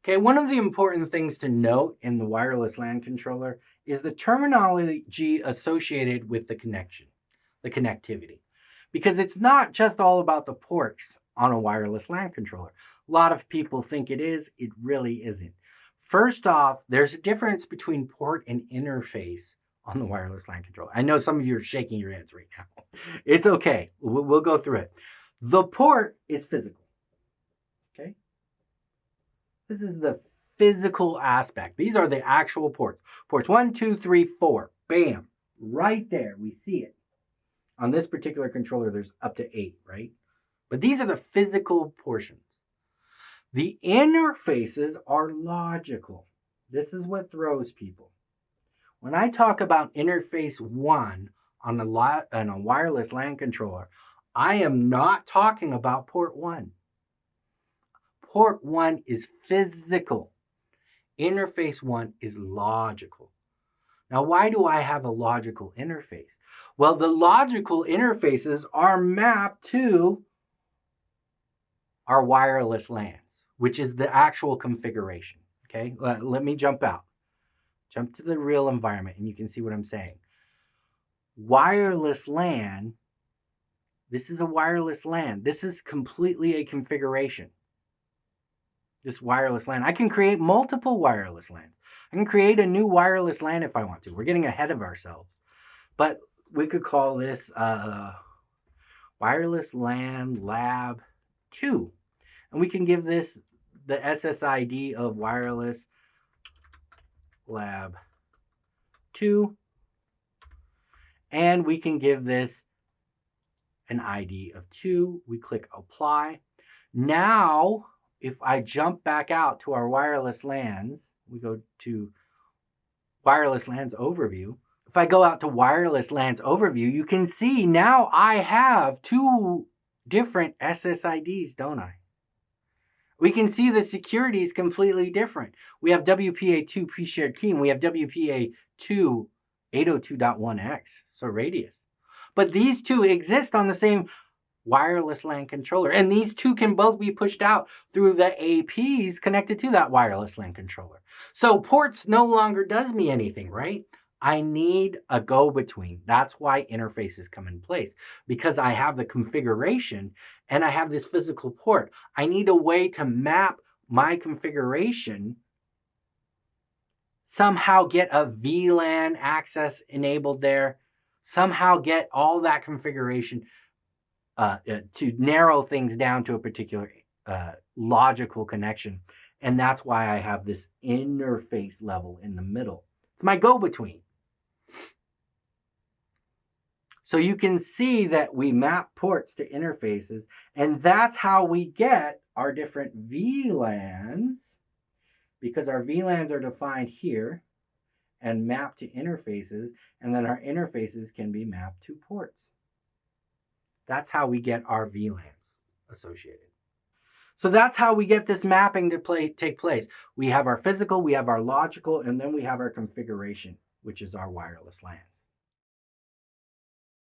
Okay, one of the important things to note in the wireless LAN controller is the terminology associated with the connection, the connectivity. Because it's not just all about the ports on a wireless LAN controller. A lot of people think it is, it really isn't. First off, there's a difference between port and interface on the wireless LAN controller. I know some of you are shaking your heads right now. It's okay, we'll go through it. The port is physical, okay? This is the physical aspect. These are the actual ports. Ports 1, 2, 3, 4. Bam. Right there. We see it. On this particular controller, there's up to 8, right? But these are the physical portions. The interfaces are logical. This is what throws people. When I talk about interface 1 on a wireless LAN controller, I am not talking about port 1. Port 1 is physical. Interface 1 is logical. Now, why do I have a logical interface? Well, the logical interfaces are mapped to our wireless LANs, which is the actual configuration. Okay, let me jump out. Jump to the real environment and you can see what I'm saying. Wireless LAN, this is a wireless LAN. This is completely a configuration. This wireless LAN. I can create multiple wireless LANs. I can create a new wireless LAN if I want to. We're getting ahead of ourselves. But we could call this Wireless LAN Lab 2. And we can give this the SSID of Wireless Lab 2. And we can give this an ID of 2. We click Apply. Now, if I jump back out to our wireless LANs, we go to Wireless LANs Overview. If I go out to Wireless LANs Overview, you can see now I have 2 different SSIDs, don't I? We can see the security is completely different. We have WPA2 pre-shared key, and we have WPA2 802.1x, so radius. But these 2 exist on the same wireless LAN controller, and these 2 can both be pushed out through the APs connected to that wireless LAN controller. So ports no longer does me anything, right? I need a go-between. That's why interfaces come in place, because I have the configuration and I have this physical port. I need a way to map my configuration, somehow get a VLAN access enabled there, somehow get all that configuration to narrow things down to a particular logical connection. And that's why I have this interface level in the middle. It's my go-between. So you can see that we map ports to interfaces, and that's how we get our different VLANs, because our VLANs are defined here and mapped to interfaces, and then our interfaces can be mapped to ports. That's how we get our VLANs associated. So that's how we get this mapping to take place. We have our physical, we have our logical, and then we have our configuration, which is our wireless LAN.